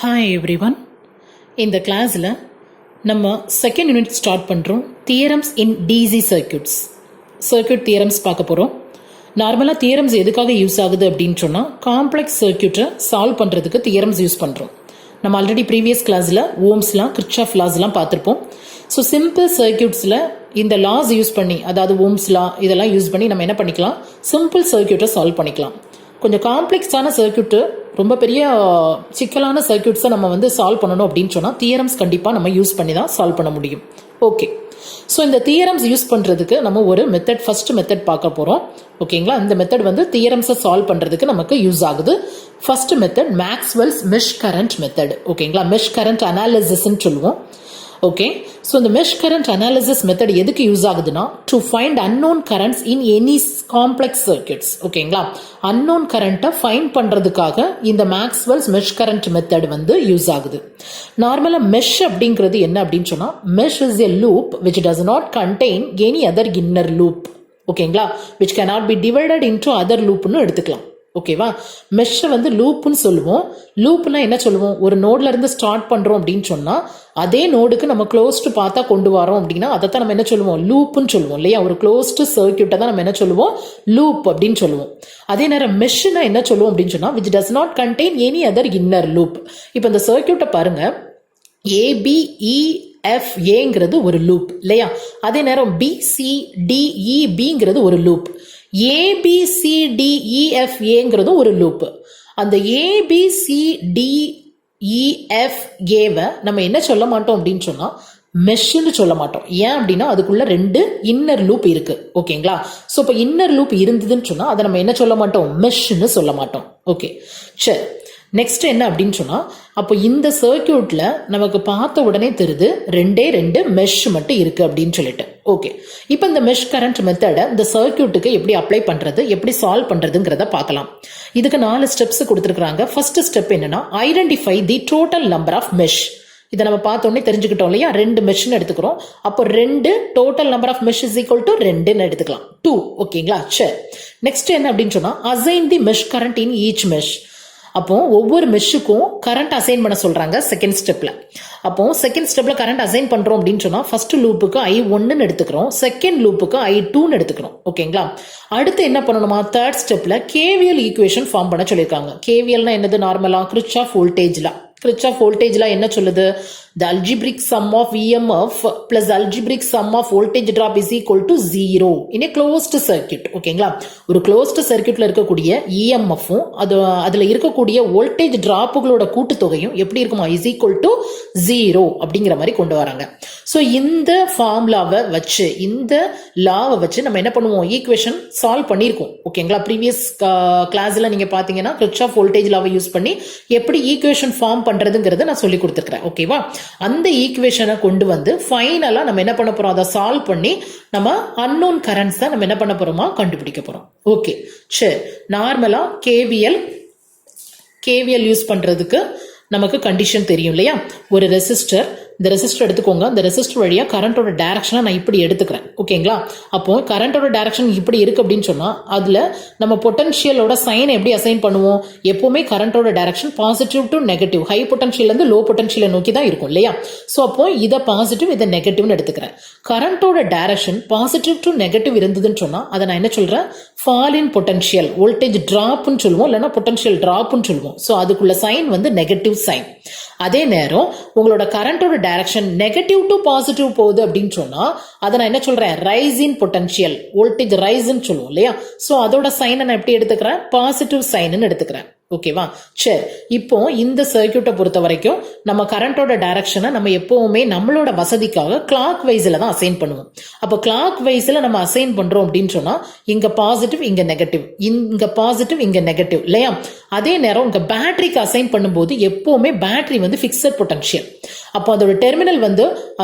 Hi everyone. இந்த கிளாஸில் நம்ம செகண்ட் யூனிட் ஸ்டார்ட் பண்ணுறோம். Theorems in DC circuit theorems பார்க்க போகிறோம். நார்மலாக தியரம்ஸ் எதுக்காக யூஸ் ஆகுது அப்படின்னு சொன்னால் காம்ப்ளெக்ஸ் சர்க்யூட்டை சால்வ் பண்ணுறதுக்கு தியரம்ஸ் யூஸ் பண்ணுறோம். நம்ம ஆல்ரெடி ப்ரீவியஸ் கிளாஸில் ஓம்ஸ்லாம் கிர்ச்சாஃப் லாஸ்லாம் பார்த்துருப்போம். ஸோ சிம்பிள் சர்க்யூட்ஸில் இந்த லாஸ் யூஸ் பண்ணி, அதாவது ஓம்ஸ் லா இதெல்லாம் யூஸ் பண்ணி நம்ம என்ன பண்ணிக்கலாம், சிம்பிள் சர்க்யூட்டை சால்வ் பண்ணிக்கலாம். கொஞ்சம் காம்ப்ளெக்ஸான சர்க்யூட்டு, ரொம்ப பெரிய சிக்கலான சர்க்யூட்ஸை நம்ம சால்வ் பண்ணணும் அப்படின்னு சொன்னால் தியரம்ஸ் கண்டிப்பாக நம்ம யூஸ் பண்ணி தான் சால்வ் பண்ண முடியும். ஓகே, ஸோ இந்த தியரம்ஸ் யூஸ் பண்ணுறதுக்கு நம்ம ஒரு ஃபர்ஸ்ட் மெத்தட் பார்க்க போகிறோம். ஓகேங்களா, இந்த மெத்தட் தியரம்ஸை சால்வ் பண்ணுறதுக்கு நமக்கு யூஸ் ஆகுது. First method Maxwell's mesh current method. ஓகேங்களா, மெஷ் கரண்ட் அனாலிசிஸ்ன்னு சொல்லுவோம். ஓகே, ஸோ இந்த மெஷ் கரண்ட் அனாலிசிஸ் மெத்தட் எதுக்கு யூஸ் ஆகுதுன்னா, to find unknown currents in any complex circuits. ஓகேங்களா, அன்னோன் கரண்ட்டை ஃபைண்ட் பண்ணுறதுக்காக இந்த Maxwell's mesh current method use ஆகுது. நார்மலாக மெஷ் அப்படிங்கிறது என்ன அப்படின்னு சொன்னால், mesh is a loop which does not contain any other inner loop. ஓகேங்களா, which cannot be divided into other லூப்னு எடுத்துக்கலாம். ஓகேவா, மெஷ்ஷை லூப்புன்னு சொல்லுவோம். லூப்னா என்ன சொல்லுவோம், ஒரு நோட்ல இருந்து ஸ்டார்ட் பண்றோம் அப்படின்னு சொன்னா அதே நோடுக்கு நம்ம க்ளோஸ்டு பார்த்தா கொண்டு வரோம் அப்படின்னா அதைத்தான் நம்ம என்ன சொல்லுவோம், லூப்புன்னு சொல்லுவோம் இல்லையா. ஒரு க்ளோஸ்டு சர்க்யூட்டை தான் நம்ம என்ன சொல்லுவோம், லூப் அப்படின்னு சொல்லுவோம். அதே நேரம் மெஷ்னா என்ன சொல்லுவோம் அப்படின்னு சொன்னா, which does not contain any other inner loop. இப்போ இந்த சர்க்யூட்டை பாருங்க, ABEFAங்கிறது ஒரு லூப் இல்லையா. அதே நேரம் BCDEBங்கிறது ஒரு லூப். ABCDEFAங்கிறது ஒரு லூப். அந்த ABCDEFAவை நம்ம என்ன சொல்ல மாட்டோம் அப்படின்னு சொன்னா, மெஷ்ன்னு சொல்ல மாட்டோம். ஏன் அப்படின்னா அதுக்குள்ள 2 இன்னர் லூப் இருக்கு. ஓகேங்களா, ஸோ இப்போ இன்னர் லூப் இருந்ததுன்னு சொன்னா அதை நம்ம என்ன சொல்ல மாட்டோம், மெஷ்ன்னு சொல்ல மாட்டோம். ஓகே, சரி. நெக்ஸ்ட் என்ன அப்படின்னு சொன்னா, அப்போ இந்த சர்க்யூட்ல நமக்கு பார்த்த உடனே தெரியுது 2 மெஷ் மட்டும் இருக்கு அப்படின்னு சொல்லிட்டு. ஓகே, இப்போ இந்த மெஷ் கரண்ட் மெத்தடை இந்த சர்க்யூட்டுக்கு எப்படி அப்ளை பண்றது, எப்படி சால்வ் பண்றதுங்கிறத பார்க்கலாம். இதுக்கு 4 ஸ்டெப்ஸ் கொடுத்துருக்காங்க. ஃபர்ஸ்ட் ஸ்டெப் என்னன்னா, identify the total number of mesh. இதை நம்ம பார்த்தோன்னே தெரிஞ்சுக்கிட்டோம் இல்லையா, 2 மெஷ்னு எடுத்துக்கிறோம். அப்போ 2 total number of mesh is equal to 2ன்னு எடுத்துக்கலாம், 2. ஓகேங்களா, சரி. நெக்ஸ்ட் என்ன அப்படின்னு சொன்னா, assign the mesh current in each mesh. அப்போ ஒவ்வொரு மெஷ்ஷுக்கும் கரண்ட் அசைன் பண்ண சொல்றாங்க செகண்ட் ஸ்டெப்ல. அப்போ செகண்ட் ஸ்டெப்ல கரண்ட் அசைன் பண்றோம் அப்படின்னு சொன்னா, ஃபர்ஸ்ட் லூப்புக்கு I1ன்னு எடுத்துக்கிறோம், செகண்ட் லூப்புக்கு I2ன்னு எடுத்துக்கிறோம். ஓகேங்களா, அடுத்து என்ன பண்ணணுமா, தேர்ட் ஸ்டெப்ல KVL ஈக்குவேஷன் ஃபார்ம் பண்ண சொல்லியிருக்காங்க. KVLனா என்னது, நார்மலா Kirchhoff voltage law. Kirchhoff voltage law என்ன சொல்லுது, the algebraic sum of EMF plus algebraic sum of voltage drop is equal to 0 in a closed circuit. ஓகேங்களா, ஒரு closed circuitல இருக்கக்கூடிய EMF-உம் அதுல இருக்கக்கூடிய வோல்டேஜ் டிராப்புகளோட கூட்டுத்தொகையும் எப்படி இருக்குமா, is equal to 0 அப்படிங்கிற மாதிரி கொண்டு வராங்க. ஸோ இந்த ஃபார்முலாவை வச்சு, இந்த லாவை வச்சு நம்ம என்ன பண்ணுவோம், ஈக்குவேஷன் சால்வ் பண்ணியிருக்கோம். ஓகேங்களா, ப்ரீவியஸ் கிளாஸ்ல நீங்க பாத்தீங்கன்னா கிர்ச்சாஃப் வோல்டேஜ் லாவை யூஸ் பண்ணி எப்படி ஈக்குவேஷன் ஃபார்ம் பண்றதுங்கிறத நான் சொல்லி கொடுத்துருக்கேன். ஓகேவா, அந்த ஈக்குவேஷனை கொண்டு ஃபைனலா நம்ம என்ன பண்ண போறோம், அதை சால்வ் பண்ணி நம்ம அன்னோன் கரண்ட்ஸ் தான் நம்ம என்ன பண்ண போறோமா, கண்டுபிடிக்க போறோம். ஓகே, சரி. நார்மலா கேவிஎல் யூஸ் பண்றதுக்கு நமக்கு கண்டிஷன் தெரியும் இல்லையா. ஒரு ரெசிஸ்டர், இந்த ரெசிஸ்டர் எடுத்துக்கோங்க. இந்த ரெசிஸ்டர் வழியா கரண்டோட டைரக்ஷனை நான் இப்படி எடுத்துக்கிறேன். ஓகேங்களா, அப்போ கரண்டோட டைரக்ஷன் இப்படி இருக்கு அப்படின்னு சொன்னா அதுல நம்ம பொட்டன்ஷியலோட சைன் எப்படி அசைன் பண்ணுவோம், எப்பவுமே கரண்டோட direction positive to negative, high potential இருந்து லோ பொட்டன்ஷியலை நோக்கி தான் இருக்கும் இல்லையா. ஸோ அப்போ இதை பாசிட்டிவ், இதை நெகட்டிவ்னு எடுத்துக்கிறேன். கரண்டோட டைரக்ஷன் பாசிட்டிவ் டு நெகட்டிவ் இருந்ததுன்னு சொன்னா அதை நான் என்ன சொல்றேன், ஃபால் இன் பொட்டன்ஷியல், வோல்டேஜ் டிராப்னு சொல்லுவோம், இல்லைன்னா பொட்டன்ஷியல் டிராப்னு சொல்லுவோம். ஸோ அதுக்குள்ள சைன் நெகட்டிவ் சைன். அதே நேரம் உங்களோட கரண்டோட டைரக்ஷன் நெகட்டிவ் டு பாசிட்டிவ் போகுது அப்படின்னு சொன்னா அதை நான் என்ன சொல்றேன், ரைஸ் இன் பொட்டன்ஷியல், வோல்டேஜ் ரைஸ்ன்னு சொல்லுவோம் இல்லையா. ஸோ அதோட சைனை நான் எப்படி எடுத்துக்கிறேன், பாசிட்டிவ் சைன்னு எடுத்துக்கிறேன். ஓகேவா, சரி. இப்போ இந்த சர்க்யூட்டை பொறுத்த வரைக்கும் நம்ம கரண்டோட டைரக்ஷனை நம்ம எப்பவுமே நம்மளோட வசதிக்காக கிளாக் வைஸ்ல தான் அசைன் பண்ணுவோம். அப்போ கிளாக் வைஸ்ல நம்ம அசைன் பண்றோம் அப்படின்னு சொன்னா இங்க பாசிட்டிவ், இங்க நெகட்டிவ், இங்க பாசிட்டிவ், இங்க நெகட்டிவ் இல்லையா. அதே நேரம் இங்க பேட்டரிக்கு அசைன் பண்ணும்போது எப்பவுமே பேட்டரி ஃபிக்ஸட் பொட்டன்ஷியல். அப்போ அதோட டெர்மினல்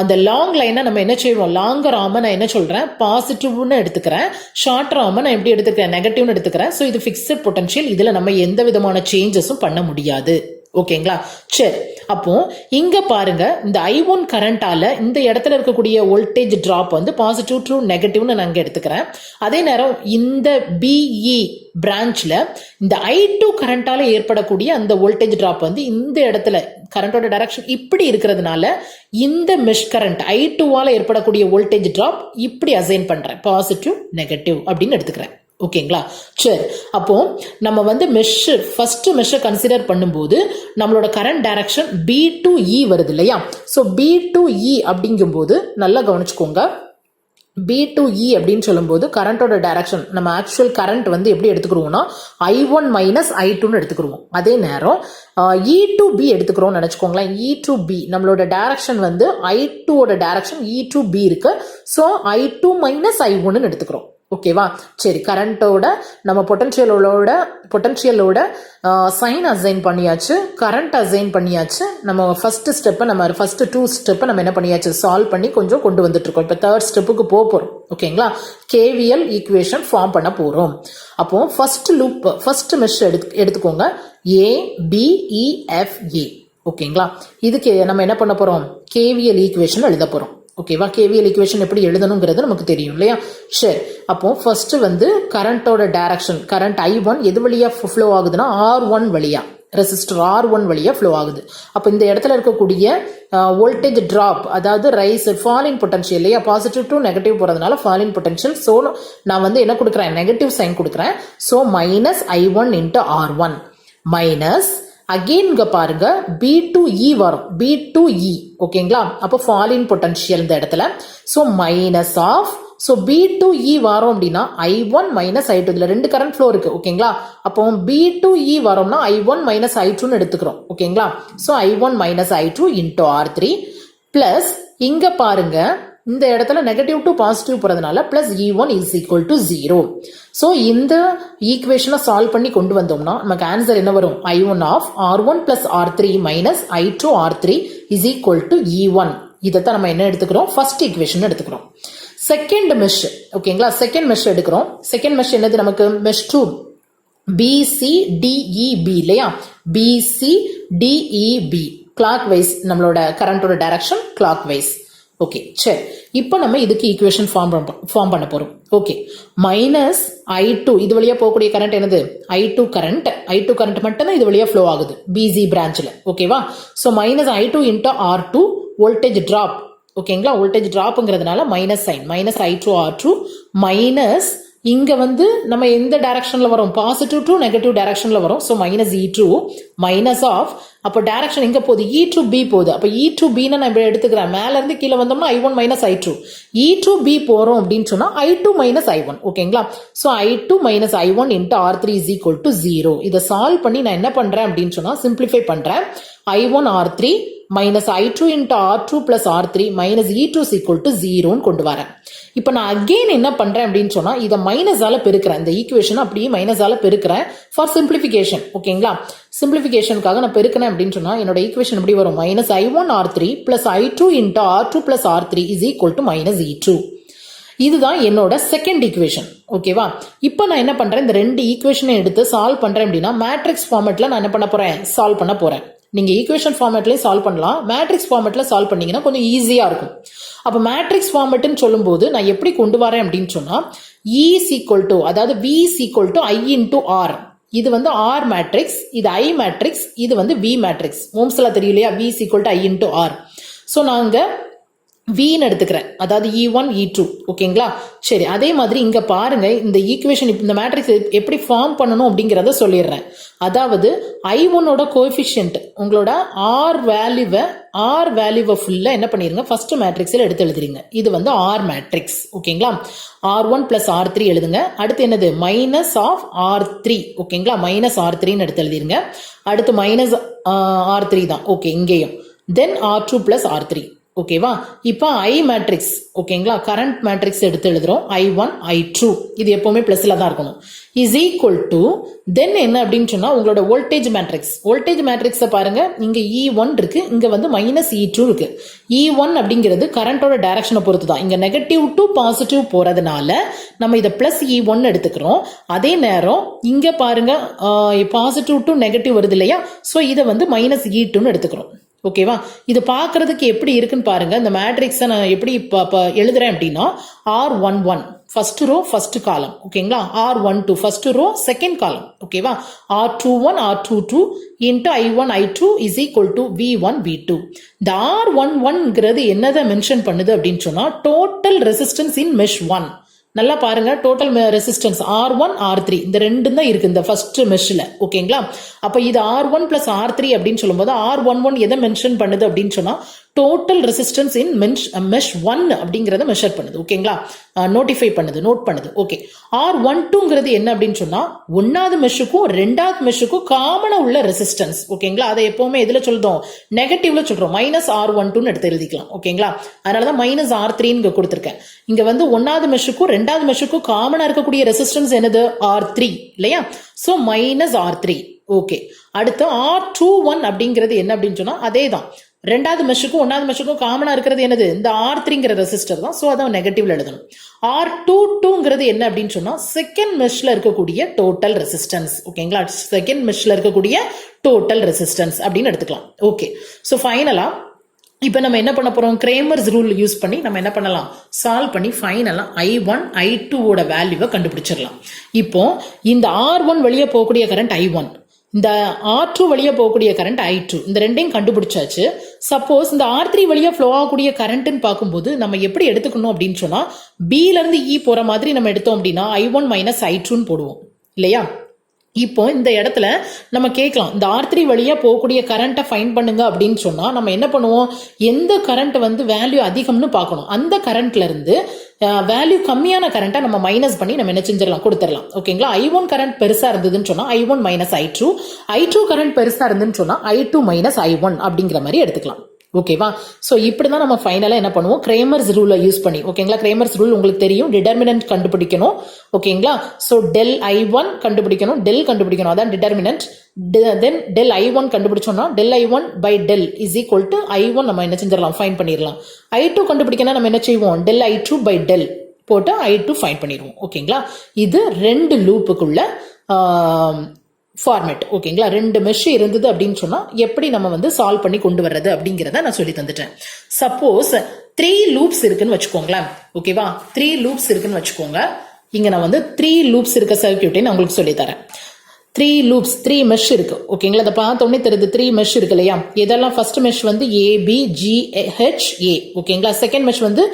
அந்த லாங் லைனை நம்ம என்ன செய்வோம், லாங்கர் ஆம நான் என்ன சொல்றேன், பாசிட்டிவ்னு எடுத்துக்கிறேன், ஷார்ட்டர் ஆம நான் எப்படி எடுத்துக்கிறேன், நெகட்டிவ்னு எடுத்துக்கிறேன். ஸோ இது ஃபிக்ஸட் பொட்டன்ஷியல், இதுல நம்ம எந்த விதமான சேஞ்சஸும் பண்ண முடியாது. ஓகேங்களா, சரி. அப்போ இங்க பாருங்க இந்த I1 கரண்டால இந்த இடத்துல இருக்கக்கூடிய வோல்டேஜ் டிராப் வந்து பாசிட்டிவ் டு நெகட்டிவ்னு நான் இங்க எடுத்துக்கிறேன். அதே நேரம் இந்த BE பிரான்ச்ல இந்த I2 கரண்டால ஏற்படக்கூடிய அந்த வோல்டேஜ் டிராப் வந்து இந்த இடத்துல கரண்டோட டைரக்ஷன் இப்படி இருக்கிறதுனால இந்த மெஷ் கரண்ட் I2வால ஏற்படக்கூடிய வோல்டேஜ் டிராப் இப்படி அசைன் பண்றேன், பாசிட்டிவ் நெகட்டிவ் அப்படின்னு எடுத்துக்கிறேன். ஓகேங்களா? சரி, அப்போ நம்ம வந்து ஃபர்ஸ்ட் மெஷ்ஷை கன்சிடர் பண்ணும்போது நம்மளோட current direction B to E வருது இல்லையா? ஸோ B to E அப்படிங்கும்போது நல்லா கவனிச்சுக்கோங்க. B to E அப்படின்னு சொல்லும்போது கரண்டோட டைரக்ஷன் நம்ம ஆக்சுவல் கரண்ட் வந்து எப்படி எடுத்துக்கிறோம்னா I1 மைனஸ் I2ன்னு எடுத்துக்கிறோம். அதே நேரம் E to B எடுத்துக்கிறோம்னு நினச்சிக்கோங்களேன். E to B நம்மளோட டைரக்ஷன் வந்து I2ஓட டைரக்ஷன் E to B இருக்கு. ஸோ I2 மைனஸ் I1ன்னு எடுத்துக்கிறோம். ஓகேவா? சரி, கரண்டோட நம்ம பொட்டன்ஷியலோட சைன் அசைன் பண்ணியாச்சு, கரண்ட் அசைன் பண்ணியாச்சு. நம்ம ஃபர்ஸ்ட் ஸ்டெப்பை நம்ம ஃபர்ஸ்ட் 2 ஸ்டெப்பை நம்ம என்ன பண்ணியாச்சு, சால்வ் பண்ணி கொஞ்சம் கொண்டு வந்துட்டு இருக்கோம். இப்போ 3rd ஸ்டெப்புக்கு போகிறோம். ஓகேங்களா? KVL ஈக்குவேஷன் ஃபார்ம் பண்ண போகிறோம். அப்போ ஃபர்ஸ்ட் மெஷ் எடுத்துக்கோங்க. ABEFA. ஓகேங்களா? இதுக்கு நம்ம என்ன பண்ண போகிறோம், KVL ஈக்குவேஷன் எழுத போகிறோம். ஓகேவா? KVL ஈக்குவேஷன் எப்படி எழுதணுங்கிறது நமக்கு தெரியும் இல்லையா? சரி, அப்போ ஃபர்ஸ்ட் வந்து கரண்டோட டைரக்ஷன், கரண்ட் I1 எது வழியா ஃப்ளோ ஆகுதுன்னா R1 வழியா, ரெசிஸ்டர் R1 வழியா ஃப்ளோ ஆகுது. அப்போ இந்த இடத்துல இருக்கக்கூடிய வோல்டேஜ் டிராப், அதாவது ஃபால் இன் பொட்டன்ஷியல் இல்லையா, பாசிட்டிவ் டு நெகட்டிவ் போறதுனால ஃபால் இன் பொட்டன்ஷியல். ஸோ நான் வந்து என்ன கொடுக்குறேன், நெகட்டிவ் சைன் கொடுக்குறேன். So minus I1 into R1 minus again இங்க பாருங்க B to E வரும், B to E. ஓகேங்களா? அப்போ ஃபால் இன் பொட்டன்ஷியல் இந்த இடத்துல. So minus of, so B to E வரும் அப்படின்னா I1 மைனஸ் I2. இதுல 2 கரண்ட் ஃப்ளோ இருக்கு. ஓகேங்களா? அப்போ B to E வரோம்னா I1 மைனஸ் I2ன்னு எடுத்துக்கிறோம். ஓகேங்களா? So I1 minus I2 into R3 plus இங்க பாருங்க இந்த இடத்துல நெகட்டிவ் டு பாசிட்டிவ் போறதுனால plus E1 is equal to 0. So இந்த ஈக்குவேஷனை சால்வ் பண்ணி கொண்டு வந்தோம்னா நமக்கு ஆன்சர் என்ன வரும், I1 of R1 plus R3 minus I2 R3 is equal to E1. இதைத்தான் நம்ம என்ன எடுத்துக்கிறோம், ஃபர்ஸ்ட் ஈக்குவேஷன் எடுத்துக்கிறோம். செகண்ட் மெஷ், ஓகேங்களா? செகண்ட் மெஷ் எடுக்கிறோம். செகண்ட் மெஷ் என்னது நமக்கு, மெஷ் 2 BCDEB இல்லையா? BCDEB கிளாக் வைஸ், நம்மளோட கரண்டோட டைரக்ஷன் கிளாக் வைஸ். ஓகே, சரி, இப்போ நம்ம இதுக்கு ஈக்குவேஷன் ஃபார்ம் பண்ண போறோம். ஓகே, மைனஸ் I2 இது வழியா போகக்கூடிய கரண்ட் என்னது, I2 கரண்ட் மட்டும் தான் இது வழியா ஃப்ளோ ஆகுது BC பிரான்ச்ல. ஓகேவா? So minus I2 into R2 voltage drop. ஓகேங்களா? வோல்டேஜ் டிராப்ங்கிறதுனால minus sign, minus I2 R2 minus இங்க வந்து நம்ம எந்த டைரக்ஷன்ல வரும், பாசிட்டிவ் டு நெகட்டிவ் டைரக்ஷன்ல வரும். So minus E2 minus of, அப்போ டைரக்ஷன் எங்க போகுது, E to B போகுது. அப்போ E to B நான் இப்படி எடுத்துக்கிறேன். மேல இருந்து கீழே வந்தோம்னா I1 minus I2. E to B போறோம் அப்படின்னு சொன்னா I2 மைனஸ் I1. ஓகேங்களா? So I2 minus I1 into R3 is equal to 0. இதை சால்வ் பண்ணி நான் என்ன பண்றேன் அப்படின்னு சொன்னா சிம்பிளிஃபை பண்றேன். I1 R3 minus I2 into R2 plus R3 minus E2 is equal to 0ன்னு கொண்டு வரேன். இப்போ நான் அகெயின் என்ன பண்றேன் அப்படின்னு சொன்னா இதை மைனஸால பெருக்கிறேன். இந்த ஈக்குவேஷன் அப்படியே மைனஸால பெருக்கிறேன் ஃபார் சிம்பிளிஃபிகேஷன். ஓகேங்களா? சிம்பிளிஃபிகேஷனுக்காக நான் பெருக்கிறேன் அப்படின்னு சொன்னா என்னோட ஈக்குவேஷன் எப்படி வரும், minus I1 R3 plus I2 into R2 plus R3 is equal to minus E2. இதுதான் என்னோட செகண்ட் ஈக்குவேஷன். ஓகேவா? இப்போ நான் என்ன பண்றேன், இந்த 2 ஈக்குவேஷனை எடுத்து சால்வ் பண்றேன் அப்படின்னா மேட்ரிக்ஸ் ஃபார்மேட்ல நான் என்ன பண்ண போறேன், சால்வ் பண்ண போறேன். நீங்க ஈக்குவேஷன் ஃபார்மேட்லயும் சால்வ் பண்ணலாம், மேட்ரிக்ஸ் ஃபார்மேட்ல சால்வ் பண்ணீங்கன்னா கொஞ்சம் ஈஸியா இருக்கும். அப்ப மேட்ரிக்ஸ் ஃபார்மேட்னு சொல்லும்போது நான் எப்படி கொண்டு வரேன் அப்படின்னு சொன்னா E ஈக்குவல் டு, அதாவது V equal to I into R. இது வந்து R மேட்ரிக்ஸ், இது I மேட்ரிக்ஸ், இது வந்து V மேட்ரிக்ஸ். ஓம்ஸ்ல தெரியும் இல்லையா, V equal to I into R. So நாங்க Vன்னு எடுத்துக்கிறேன், அதாவது E1 E2. ஓகேங்களா? சரி, அதே மாதிரி இங்க பாருங்க இந்த ஈக்குவேஷன், இந்த மேட்ரிக்ஸ் எப்படி ஃபார்ம் பண்ணணும் அப்படிங்கிறத சொல்லிடுறேன். அதாவது I1ஓட கோஎஃபிஷியன்ட் உங்களோட R வேல்யூவை ஃபுல்லா என்ன பண்ணிருங்க, ஃபர்ஸ்ட் மேட்ரிக்ஸ்ல எடுத்து எழுதுறீங்க. இது வந்து R மேட்ரிக்ஸ். ஓகேங்களா? R1 பிளஸ் R3 எழுதுங்க. அடுத்து என்னது, மைனஸ் ஆஃப் R3. ஓகேங்களா? மைனஸ் R3ன்னு எடுத்து எழுதிருங்க. அடுத்து மைனஸ் R3 தான். ஓகே, இங்கேயும் தென் R2 பிளஸ் R3. ஓகேவா? இப்போ I மேட்ரிக்ஸ். ஓகேங்களா? கரண்ட் மேட்ரிக்ஸ் எடுத்து எழுதுறோம். I1 I2 இது எப்பவுமே பிளஸ்ல தான் இருக்கணும். இஸ் ஈக்குவல் டு தென் என்ன அப்படின்னு சொன்னா உங்களோட வோல்டேஜ் மேட்ரிக்ஸ். வோல்டேஜ் மேட்ரிக்ஸை பாருங்க, இங்க E1 இருக்கு, இங்க வந்து மைனஸ் E2 இருக்கு. E1 அப்படிங்கிறது கரண்டோட டைரக்ஷனை பொறுத்து தான். இங்க நெகட்டிவ் டு பாசிட்டிவ் போறதுனால நம்ம இதை பிளஸ் E1 எடுத்துக்கிறோம். அதே நேரம் இங்க பாருங்க பாசிட்டிவ் டு நெகட்டிவ் வருது இல்லையா, ஸோ இதை வந்து மைனஸ் E2ன்னு எடுத்துக்கிறோம். ஓகேவா? இது பார்க்கறதுக்கு எப்படி இருக்குன்னு பாருங்க. இந்த மேட்ரிக்ஸை நான் எப்படி எழுதுறேன் அப்படின்னா R11 first row first column, ஓகேங்களா? R12 first row second column, ஓகேவா? R21 R22 into I1 I2 is equal to V1 V2. இந்த R11ங்கிறது என்னதை மென்ஷன் பண்ணுது அப்படின்னு சொன்னா டோட்டல் ரெசிஸ்டன்ஸ் இன் மெஷ் 1. நல்லா பாருங்க, டோட்டல் ரெசிஸ்டன்ஸ் R1 R3 இந்த ரெண்டும் தான் இருக்கு இந்த ஃபர்ஸ்ட் மெஷ்ல, ஓகேங்களா? அப்ப இது R1 பிளஸ் R3 அப்படின்னு சொல்லும்போது R11 எதை மென்ஷன் பண்ணுது அப்படின்னு சொன்னா டோட்டல் ரெசிஸ்டன்ஸ் இன் மெஷ் 1 அப்படிங்கறத மெஷர் பண்ணுது, ஓகேங்களா? நோட்டிஃபை பண்ணுது, நோட் பண்ணுது. ஓகே, R12ங்கிறது என்ன அப்படின்னு சொன்னா ஒன்னாவது மெஷ்ஷுக்கும் ரெண்டாவது மெஷ்ஷுக்கும் காமனா உள்ள ரெசிஸ்டன்ஸ், ஓகேங்களா? அதை எப்பவுமே எதுல சொல்றோம்? நெகட்டிவ்ல சொல்றோம். -R12 எடுத்து எழுதிக்கலாம், ஓகேங்களா? அதனாலதான் -R3 கொடுத்திருக்கேன். இங்க வந்து ஒன்னாவது மெஷ்ஷுக்கும் ரெண்டாவது மெஷ்ஷுக்கும் காமனா இருக்கக்கூடிய ரெசிஸ்டன்ஸ் என்னது? R3 இல்லையா? So -R3. ஓகே, அடுத்து R21 அப்படிங்கிறது என்ன அப்படின்னு சொன்னா அதே தான். ரெண்டாவது மெஷ்ஷுக்கும் ஒன்னாவது மெஷ்ஷுக்கும் காமனா இருக்கிறது என்னது? இந்த R3ங்கிற ரெசிஸ்டர் தான். சோ அதான் நெகட்டிவ்ல எழுதணும். R22ங்கிறது என்ன அப்படின்னு சொன்னா செகண்ட் மெஷ்ல இருக்கக்கூடிய டோட்டல் ரெசிஸ்டன்ஸ், ஓகேங்களா? செகண்ட் மெஷ்ல இருக்கக்கூடிய டோட்டல் ரெசிஸ்டன்ஸ் அப்படின்னு எடுத்துக்கலாம். ஓகே, சோ ஃபைனலா இப்ப நம்ம என்ன பண்ண போறோம்? கிரேமர்ஸ் ரூல் யூஸ் பண்ணி நம்ம என்ன பண்ணலாம்? சால்வ் பண்ணி ஃபைனலா I1 I2 ஓட வேல்யூவை கண்டுபிடிச்சிடலாம். இப்போ இந்த R1 வெளியே போகக்கூடிய கரண்ட் I1, இந்த R2 வழியா போகக்கூடிய கரண்ட் I2, இந்த ரெண்டையும் கண்டுபிடிச்சாச்சு. சப்போஸ் இந்த R3 வழியா ஃப்ளோ ஆகக்கூடிய கரண்ட்னு பார்க்கும்போது நம்ம எப்படி எடுத்துக்கணும் அப்படின்னு சொன்னா B ல இருந்து E போற மாதிரி நம்ம எடுத்தோம் அப்படின்னா I1 மைனஸ் I2 போடுவோம் இல்லையா? இப்போ இந்த இடத்துல நம்ம கேட்கலாம், இந்த R3 வழியா போகக்கூடிய கரண்ட்டை ஃபைண்ட் பண்ணுங்க அப்படின்னு சொன்னா நம்ம என்ன பண்ணுவோம்? எந்த கரண்ட் வந்து வேல்யூ அதிகம்னு பார்க்கணும். அந்த கரண்ட்ல இருந்து வேல்யூ கம்மியான கரண்ட்டை நம்ம மைனஸ் பண்ணி நம்ம என்ன செஞ்சிடலாம்? கொடுத்துடலாம், ஓகேங்களா? I1 கரண்ட் பெருசா இருந்ததுன்னு சொன்னா I1 மைனஸ் I2 கரண்ட் பெருசா இருந்துன்னு சொன்னா I2 மைனஸ் I1 அப்படிங்கிற மாதிரி எடுத்துக்கலாம், ஓகேவா? சோ இப்படிதான் நம்ம ஃபைனலா என்ன பண்ணுவோம்? கிரேமர்ஸ் ரூலை யூஸ் பண்ணி, ஓகேங்களா? கிரேமர்ஸ் ரூல் உங்களுக்கு தெரியும், டிடர்மினன்ட் கண்டுபிடிக்கணும், ஓகேங்களா? சோ டெல் I1 கண்டுபிடிக்கணும், டெல் கண்டுபிடிக்கணும், அதான் டிடர்மினன்ட். தென் டெல் I1 கண்டுபிடிச்சோம்னா del I1 by del is equal to I1 நம்ம என்ன செஞ்சிடலாம்? ஃபைண்ட் பண்ணிடலாம். I2 கண்டுபிடிக்கணும், நம்ம என்ன செய்வோம்? டெல் I2 பை டெல் போட்டு I2 ஃபைண்ட் பண்ணிடுவோம், ஓகேங்களா? இது ரெண்டு லூப்புக்குள்ள ஃபார்மேட், ஓகேங்களா? ரெண்டு மெஷ் இருந்தது அப்படின்னு சொன்னா எப்படி நம்ம வந்து சால்வ் பண்ணி கொண்டு வர்றது அப்படிங்கிறத நான் சொல்லி தந்துட்டேன். சப்போஸ் 3 லூப்ஸ் இருக்குன்னு வச்சுக்கோங்களேன், ஓகேவா? 3 லூப்ஸ் இருக்குன்னு வச்சுக்கோங்க. இங்க நான் வந்து 3 லூப்ஸ் இருக்க சர்க்யூட்டை நான் உங்களுக்கு சொல்லி தரேன். 3 லூப்ஸ், 3 மெஷ் இருக்கு, ஓகேங்களா? அதை பார்த்தோன்னே தெரியுது 3 மெஷ் இருக்கு இல்லையா? இதெல்லாம் ஃபர்ஸ்ட் மெஷ் வந்து ABGHA, ஓகேங்களா? செகண்ட் மெஷ் வந்து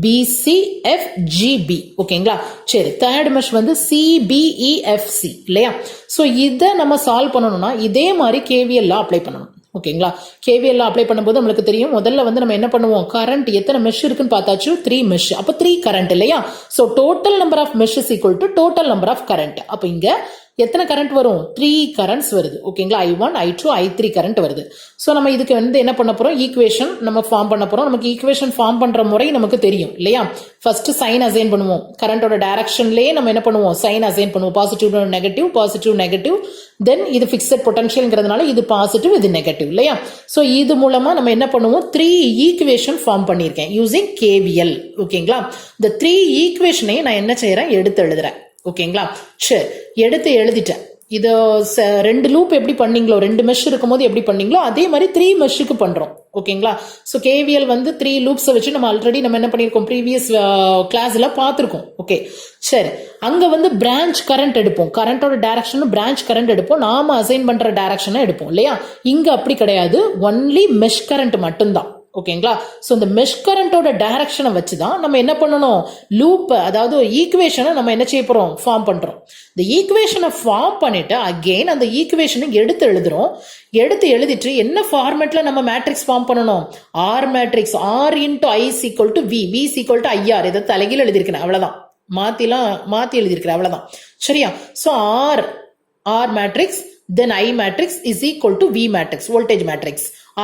BCFGB, ஓகேங்களா? சரி, தேர்ட் மெஷ் வந்து CBEFC இல்லையா? சோ இதை நம்ம சால்வ் பண்ணணும்னா இதே மாதிரி KVL அப்ளை பண்ணணும், ஓகேங்களா? KVL அப்ளை பண்ணும்போது நம்மளுக்கு தெரியும், முதல்ல வந்து நம்ம என்ன பண்ணுவோம்? கரண்ட் எத்தனை மெஷ் இருக்குன்னு பார்த்தாச்சு, 3 மெஷ். அப்ப 3 கரண்ட் இல்லையா? So total number of mesh is equal to total number of current. அப்ப இங்க எத்தனை கரண்ட் வரும்? 3 கரண்ட்ஸ் வருது, ஓகேங்களா? I1 I2 I3 கரண்ட் வருது. சோ நம்ம இதுக்கு வந்து என்ன பண்ண போறோம்? ஈக்குவேஷன் நம்ம ஃபார்ம் பண்ண போறோம். நமக்கு ஈக்குவேஷன் ஃபார்ம் பண்ற முறை நமக்கு தெரியும் இல்லையா? ஃபர்ஸ்ட் சைன் அசைன் பண்ணுவோம். கரண்டோட டைரக்ஷன்லயே நம்ம என்ன பண்ணுவோம்? சைன் அசைன் பண்ணுவோம். Positive negative, positive negative. Then இது பிக்சட் பொட்டன்ஷியல்ங்கிறதுனால இது பாசிட்டிவ், இது நெகட்டிவ் இல்லையா? சோ இது மூலமா நம்ம என்ன பண்ணுவோம்? 3 ஈக்குவேஷன் ஃபார்ம் பண்ணியிருக்கேன் யூசிங் KVL, ஓகேங்களா? இந்த 3 ஈக்குவேஷனையும் நான் என்ன செய்யறேன்? எடுத்து எழுதுறேன், ஓகேங்களா? சரி, எடுத்து எழுதிட்டேன். இது 2 லூப் எப்படி பண்ணீங்களோ, 2 மெஷ் இருக்கும்போது எப்படி பண்ணீங்களோ அதே மாதிரி 3 மெஷ்ஷுக்கு பண்றோம், ஓகேங்களா? சோ KVL வந்து 3 லூப்ஸ் வச்சு நம்ம ஆல்ரெடி நம்ம என்ன பண்ணிருக்கோம்? ப்ரீவியஸ் கிளாஸ்ல பார்த்திருக்கோம், ஓகே? சரி, அங்க வந்து பிரான்ச் கரண்ட் எடுப்போம். கரண்டோட டைரக்ஷன் பிரான்ச் கரண்ட் எடுப்போம். நாம அசைன் பண்ற டைரக்ஷனை எடுப்போம் இல்லையா? இங்க அப்படி கிடையாது, ஒன்லி மெஷ் கரண்ட் மட்டும்தான், ஓகேங்களா? சோ இந்த மெஷ் கரண்டோட டைரக்ஷனை வச்சுதான் நம்ம என்ன பண்ணணும்? லூப், அதாவது ஈக்குவேஷனை நம்ம என்ன செய்ய போறோம்? ஃபார்ம் பண்றோம். இந்த ஈக்குவேஷனை ஃபார்ம் பண்ணிட்டு அகெயின் அந்த ஈக்குவேஷனை எடுத்து எழுதுறோம். எடுத்து எழுதிட்டு என்ன ஃபார்மேட்ல நம்ம மேட்ரிக்ஸ் ஃபார்ம் பண்ணணும்? R matrix, R into I is equal to V, V is equal to IR. இதை தலைகீழ் எழுதியிருக்கிறேன், அவ்வளவுதான். மாத்தி எழுதியிருக்கிறேன், அவ்வளவுதான். சரியா? So R matrix then I matrix is equal to V matrix, voltage matrix.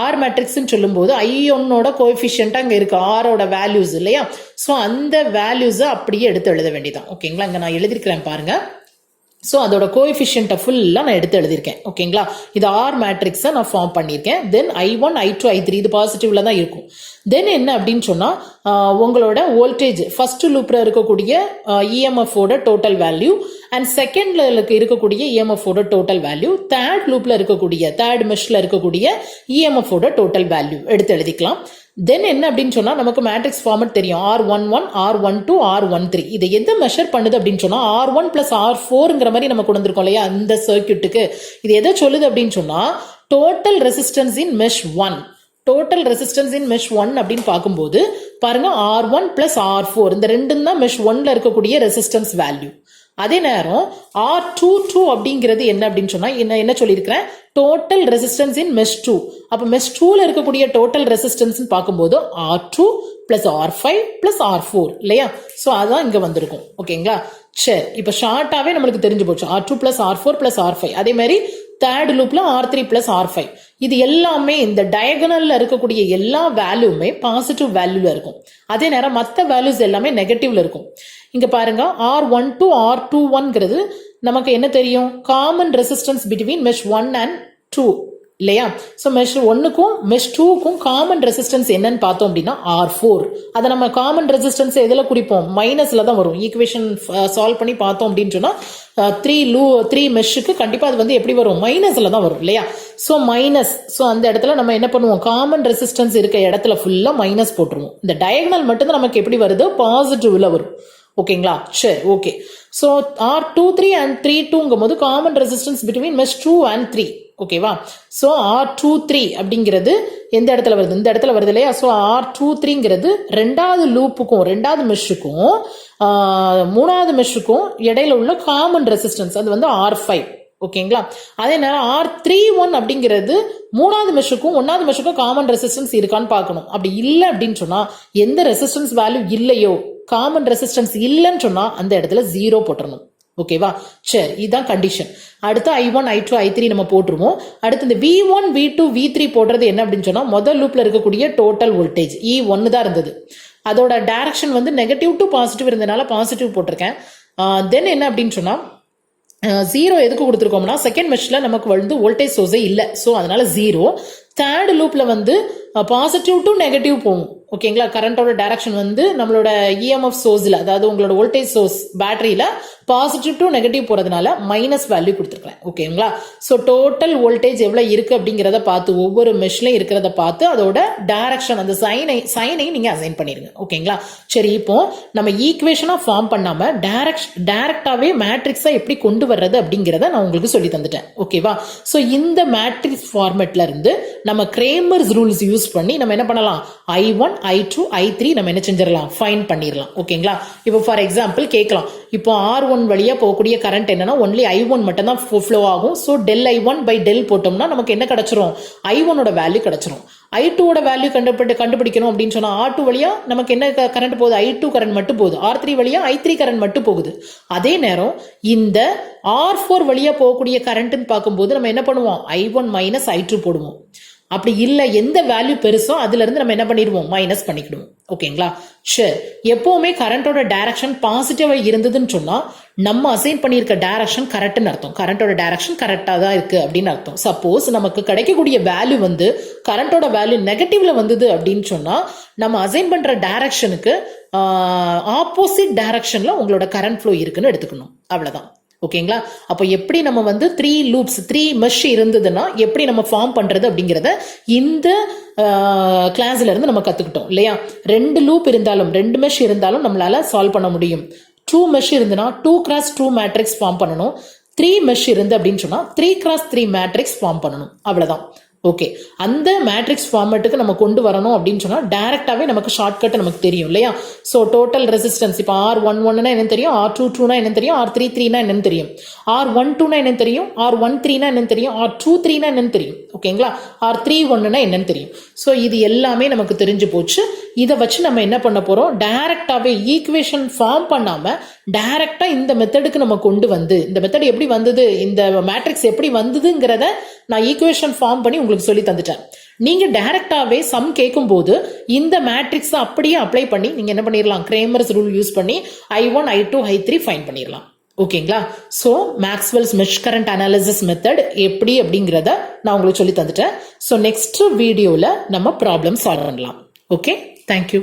R matrix சொல்லும்போது I1ஓட கோஎஃபிஷியன்ட் அங்க இருக்கு, R ஓட வேல்யூஸ் இல்லையா? சோ அந்த வேல்யூஸ் அப்படியே எடுத்து எழுத வேண்டியதான், ஓகேங்களா? இங்க நான் எழுதிருக்கிறேன் பாருங்க. ஸோ அதோட கோஎஃபிஷியன்ட்டை ஃபுல்லாக நான் எடுத்து எழுதியிருக்கேன். ஓகேங்களா, இது ஆர் மேட்ரிக்ஸை நான் ஃபார்ம் பண்ணியிருக்கேன். தென் I1 I2 I3 இது பாசிட்டிவ்ல தான் இருக்கும். தென் என்ன அப்படின்னு சொன்னால் உங்களோட வோல்டேஜ் ஃபர்ஸ்ட் லூப்பில் இருக்கக்கூடிய இஎம்எஃபோட டோட்டல் வேல்யூ அண்ட் செகண்ட்ல இருக்கக்கூடிய இஎம்எஃபோட டோட்டல் வேல்யூ, தேர்ட் லூப்பில் இருக்கக்கூடிய தேர்ட் மெஷ்ல இருக்கக்கூடிய இஎம்எஃபோட டோட்டல் வேல்யூ எடுத்து எழுதிக்கலாம். தென் என்ன அப்படின்னு சொன்னா நமக்கு மேட்ரிக்ஸ் ஃபார்மட் தெரியும், R11 R12 R13. இதை எதை மெஷர் பண்ணுது அப்படின்னு சொன்னா R1 பிளஸ் R4ங்கிற மாதிரி நம்ம கொண்டு வந்திருக்கோம் இல்லையா அந்த சர்க்கியூட்டுக்கு. இது எதை சொல்லுது அப்படின்னு சொன்னா டோட்டல் ரெசிஸ்டன்ஸ் இன் மெஷ் 1. டோட்டல் ரெசிஸ்டன்ஸ் இன் மெஷ் 1 அப்படின்னு பார்க்கும்போது பாருங்க R1 பிளஸ் R4 இந்த ரெண்டும் தான் மெஷ் 1ல இருக்கக்கூடிய ரெசிஸ்டன்ஸ் வேல்யூ. அதே நேரம் R22 அப்படிங்கிறது என்ன அப்படின்னு சொன்னா என்ன சொல்லியிருக்கிறேன், டோட்டல் ரெசிஸ்டன்ஸ் இன் மெஷ் 2. அப்ப மெஷ் 2ல இருக்கக்கூடிய டோட்டல் ரெசிஸ்டன்ஸ் பார்க்கும்போது R2 plus R5 plus R4 இல்லையா. ஸோ அதான் இங்க வந்திருக்கும். ஓகேங்களா, சரி இப்ப ஷார்ட்டாவே நம்மளுக்கு தெரிஞ்சு போச்சு R2 plus R4 plus R5. அதே மாதிரி தேர்ட் லூப்ல R3 பிளஸ் R5. இது எல்லாமே இந்த டயகனல்ல இருக்கக்கூடிய எல்லா வேல்யூமே பாசிட்டிவ் வேல்யூல இருக்கும். அதே நேரம் மற்ற வேல்யூஸ் எல்லாமே நெகட்டிவ்ல இருக்கும். இங்க பாருங்க R12 R21ங்கிறது நமக்கு என்ன தெரியும், common resistance between mesh 1 and 2 இல்லையா. ஸோ மெஷ் 1க்கும் மெஷ் 2க்கும் காமன் ரெசிஸ்டன்ஸ் என்னன்னு பார்த்தோம் அப்படின்னா R4. அதை நம்ம காமன் ரெசிஸ்டன்ஸ் எதில் குறிப்போம், மைனஸ்ல தான் வரும். ஈக்குவேஷன் சால்வ் பண்ணி பார்த்தோம் அப்படின்னு சொன்னா 3 மெஷ்ஷுக்கு கண்டிப்பா அது வந்து எப்படி வரும், மைனஸ்ல தான் வரும் இல்லையா. ஸோ மைனஸ், ஸோ அந்த இடத்துல நம்ம என்ன பண்ணுவோம், காமன் ரெசிஸ்டன்ஸ் இருக்க இடத்துல ஃபுல்லா மைனஸ் போட்டுருவோம். இந்த டயகனல் மட்டும் தான் நமக்கு எப்படி வருது, பாசிட்டிவ்ல வரும். ஓகேங்களா, சரி ஓகே. ஸோ R23 அண்ட் 32ங்கும் போது common resistance between mesh 2 and 3. ஓகேவா, ஸோ R23 அப்படிங்கிறது எந்த இடத்துல வருது, இந்த இடத்துல வருது இல்லையா. ஸோ R23ங்கிறது ரெண்டாவது லூப்புக்கும் ரெண்டாவது மெஷ்ஷுக்கும் மூணாவது மெஷ்ஷுக்கும் இடையில உள்ள காமன் ரெசிஸ்டன்ஸ், அது வந்து R5. ஓகேங்களா, அதே நேரம் R31 அப்படிங்கிறது மூணாவது மெஷ்ஷுக்கும் ஒன்னாவது மெஷ்ஷுக்கும் காமன் ரெசிஸ்டன்ஸ் இருக்கான்னு பார்க்கணும். அப்படி இல்லை அப்படின்னு சொன்னா எந்த ரெசிஸ்டன்ஸ் வேல்யூ இல்லையோ, காமன் ரெசிஸ்டன்ஸ் இல்லைன்னு சொன்னா அந்த இடத்துல 0 போட்டுறணும். ஓகேவா, சரி இதுதான் கண்டிஷன். அடுத்து I1 I2 I3 நம்ம போட்டுருவோம். அடுத்து இந்த V1 V2 V3 போடுறது என்ன அப்படின்னு சொன்னா முதல் லூப்ல இருக்கக்கூடிய டோட்டல் வோல்டேஜ் E1 தான் இருந்தது. அதோட டைரக்ஷன் வந்து நெகட்டிவ் டு பாசிட்டிவ் இருந்ததுனால பாசிட்டிவ் போட்டிருக்கேன். தென் என்ன அப்படின்னு சொன்னா 0 எதுக்கு கொடுத்துருக்கோம்னா செகண்ட் மெஷ்ல நமக்கு வந்து வோல்டேஜ் சோர்ஸே இல்லை. ஸோ அதனால 0. தேர்ட் லூப்ல வந்து பாசிட்டிவ் டு நெகட்டிவ் போகும். ஓகேங்களா, கரண்டோட டைரக்ஷன் வந்து நம்மளோட இஎம்எஃப் சோர்ஸ்ல, அதாவது உங்களோட வோல்டேஜ் சோர்ஸ் பேட்டரியில பாசிட்டிவ் டு நெகட்டிவ் போறதுனால மைனஸ் வேல்யூ கொடுத்துருக்கேன். ஓகேங்களா, ஸோ டோட்டல் வோல்டேஜ் எவ்வளவு இருக்கு அப்படிங்கிறத பார்த்து ஒவ்வொரு மெஷ்லையும் இருக்கிறத பார்த்து அதோட டைரக்ஷன் அந்த சைனை நீங்க அசைன் பண்ணிருங்க. ஓகேங்களா, சரி இப்போ நம்ம ஈக்குவேஷனா ஃபார்ம் பண்ணாம டைரக்டாவே மேட்ரிக்ஸா எப்படி கொண்டு வர்றது அப்படிங்கிறத நான் உங்களுக்கு சொல்லி தந்துட்டேன். ஓகேவா, ஸோ இந்த மேட்ரிக்ஸ் ஃபார்மேட்ல இருந்து நம்ம கிரேமர்ஸ் ரூல்ஸ் யூஸ் பண்ணி நம்ம என்ன பண்ணலாம், I1 I2 I3 நம்ம என்ன செஞ்சிடலாம், ஃபைண்ட் பண்ணிடலாம். ஓகேங்களா, இப்போ ஃபார் எக்ஸாம்பிள் கேட்கலாம், இப்போ R1 வழியா போகக்கூடிய கரண்ட் என்னன்னா ஒன்லி I1 மட்டும் தான் ஃப்ளோ ஆகும். So del I1 by del போட்டோம்னா நமக்கு என்ன கிடைச்சிரும், I1 ஓட வேல்யூ கிடைச்சிரும். I2 ஓட வேல்யூ கண்டுபிடிக்கணும் அப்படின்னு சொன்னா R2 வழியா நமக்கு என்ன கரண்ட் போகுது, I2 கரண்ட் மட்டும் போகுது. R3 வழியா I3 கரண்ட் மட்டும் போகுது. அதே நேரம் இந்த R4 வழியா போகக்கூடிய கரண்ட்னு பார்க்கும்போது நம்ம என்ன பண்ணுவோம், I1 மைனஸ் I2 போடுவோம். அப்படி இல்லை எந்த வேல்யூ பெருசோ அதுல இருந்து நம்ம என்ன பண்ணிடுவோம், மைனஸ் பண்ணிக்கிடுவோம். ஓகேங்களா, சரி எப்பவுமே கரண்டோட டைரக்ஷன் பாசிட்டிவா இருந்ததுன்னு சொன்னா நம்ம அசைன் பண்ணியிருக்க டைரக்ஷன் கரெக்ட்னு அர்த்தம். கரண்டோட டைரக்ஷன் கரெக்டா தான் இருக்கு அப்படின்னு அர்த்தம். சப்போஸ் நமக்கு கிடைக்கக்கூடிய வேல்யூ வந்து கரண்டோட வேல்யூ நெகட்டிவ்ல வந்தது அப்படின்னு சொன்னா நம்ம அசைன் பண்ற டைரக்ஷனுக்கு ஆப்போசிட் டைரக்ஷன்ல உங்களோட கரண்ட் ஃப்ளோ இருக்குன்னு எடுத்துக்கணும். அவ்வளவுதான். ஓகேங்களா, அப்போ எப்படி நம்ம வந்து 3 மெஷ் இருந்ததுன்னா எப்படி நம்ம ஃபார்ம் பண்றது அப்படிங்கிறத இந்த கிளாஸ்ல இருந்து நம்ம கத்துக்கிட்டோம் இல்லையா. 2 லூப் இருந்தாலும் 2 மெஷ் இருந்தாலும் நம்மளால சால்வ் பண்ண முடியும். 2 மெஷ் இருந்துன்னா 2x2 மேட்ரிக்ஸ் ஃபார்ம் பண்ணணும். 3 மெஷ் இருந்து அப்படின்னு சொன்னா 3x3 மேட்ரிக்ஸ் ஃபார்ம் பண்ணணும். அவ்வளவுதான். ஓகே, அந்த மேட்ரிக்ஸ் ஃபார்மேட்டுக்கு நம்ம கொண்டு வரணும் அப்படின்னு சொன்னா டைரக்டாவே நமக்கு ஷார்ட்கட் நமக்கு தெரியும் இல்லையா. ஸோ டோட்டல் ரெசிஸ்டன்ஸ் இப்போ R11 என்னன்னு தெரியும், R22 என்னன்னு தெரியும், R33 என்னன்னு தெரியும், R12 என்னன்னு தெரியும், R13 என்னன்னு தெரியும், R23 என்னன்னு தெரியும். ஓகேங்களா, R31 என்னன்னு தெரியும். ஸோ இது எல்லாமே நமக்கு தெரிஞ்சு போச்சு. இதை வச்சு நம்ம என்ன பண்ண போறோம், டைரக்டாவே ஈக்குவேஷன் ஃபார்ம் பண்ணாம டைரக்டா இந்த மெத்தடுக்கு நம்ம கொண்டு வந்து, இந்த மெத்தட் எப்படி வந்தது, இந்த மேட்ரிக்ஸ் எப்படி வந்ததுங்கிறத நான் ஈக்குவேஷன் ஃபார்ம் பண்ணி உங்களுக்கு சொல்லி தந்துட்டேன். நீங்க டைரக்டாவே சம் கேட்கும் போது இந்த மேட்ரிக்ஸ் அப்படியே அப்ளை பண்ணி நீங்க என்ன பண்ணிடலாம், கிரேமர்ஸ் ரூல் யூஸ் பண்ணி I1 I2 I3 ஃபைண்ட் பண்ணிடலாம். ஓகேங்களா? So Maxwell's mesh current analysis method எப்படி அப்படிங்கிறத நான் உங்களுக்கு சொல்லி தந்துட்டேன். ஸோ நெக்ஸ்ட் வீடியோவில் நம்ம ப்ராப்ளம் சால்வ் பண்ணலாம். Okay, thank you.